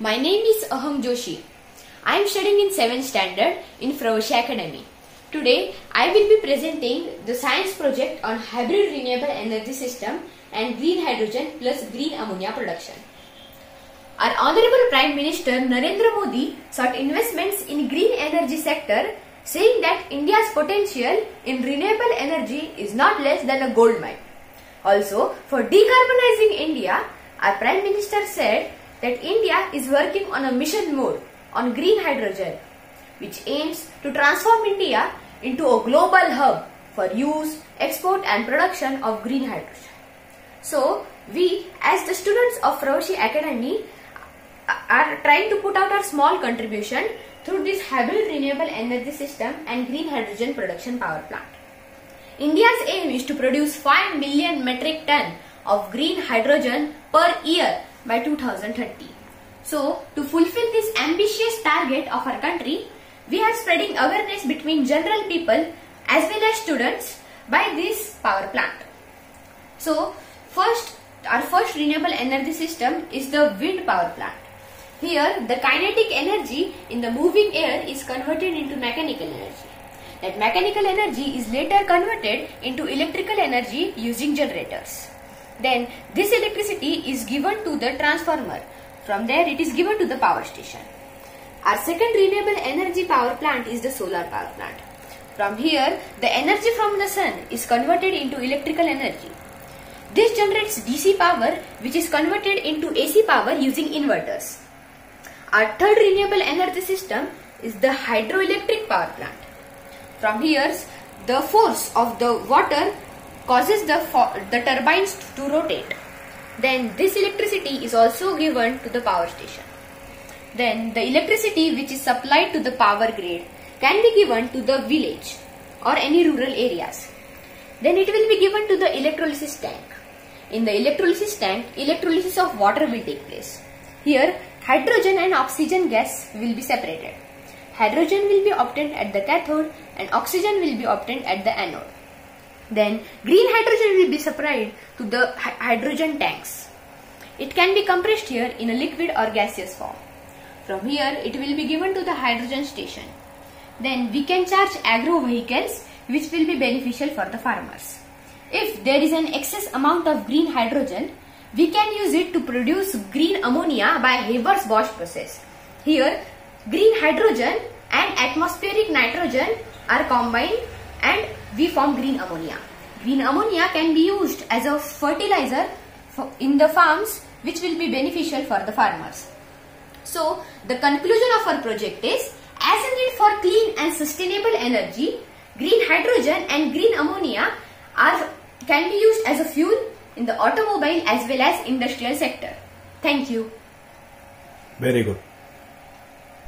My name is Aham Joshi. I am studying in 7th standard in Froshi Academy. Today, I will be presenting the science project on hybrid renewable energy system and green hydrogen plus green ammonia production. Our Honorable Prime Minister Narendra Modi sought investments in green energy sector, saying that India's potential in renewable energy is not less than a gold mine. Also, for decarbonizing India, our Prime Minister said that India is working on a mission mode on green hydrogen, which aims to transform India into a global hub for use, export and production of green hydrogen. So, we as the students of Froshi Academy are trying to put out our small contribution through this hybrid renewable energy system and green hydrogen production power plant. India's aim is to produce 5 million metric ton of green hydrogen per year by 2030. So, to fulfill this ambitious target of our country, we are spreading awareness between general people as well as students by this power plant. So, our first renewable energy system is the wind power plant. Here, the kinetic energy in the moving air is converted into mechanical energy. That mechanical energy is later converted into electrical energy using generators. Then, this electricity is given to the transformer. From there, it is given to the power station. Our second renewable energy power plant is the solar power plant. From here, the energy from the sun is converted into electrical energy. This generates DC power, which is converted into AC power using inverters. Our third renewable energy system is the hydroelectric power plant. From here, the force of the water causes the turbines to rotate. Then this electricity is also given to the power station. Then the electricity which is supplied to the power grid can be given to the village or any rural areas. Then it will be given to the electrolysis tank. In the electrolysis tank, electrolysis of water will take place. Here, hydrogen and oxygen gas will be separated. Hydrogen will be obtained at the cathode and oxygen will be obtained at the anode. Then green hydrogen will be supplied to the hydrogen tanks. It can be compressed here in a liquid or gaseous form. From here, it will be given to the hydrogen station. Then we can charge agro vehicles which will be beneficial for the farmers. If there is an excess amount of green hydrogen, we can use it to produce green ammonia by Haber-Bosch process. Here, green hydrogen and atmospheric nitrogen are combined and we form green ammonia. Green ammonia can be used as a fertilizer in the farms, which will be beneficial for the farmers. So, the conclusion of our project is, as a need for clean and sustainable energy, green hydrogen and green ammonia can be used as a fuel in the automobile as well as industrial sector. Thank you. Very good.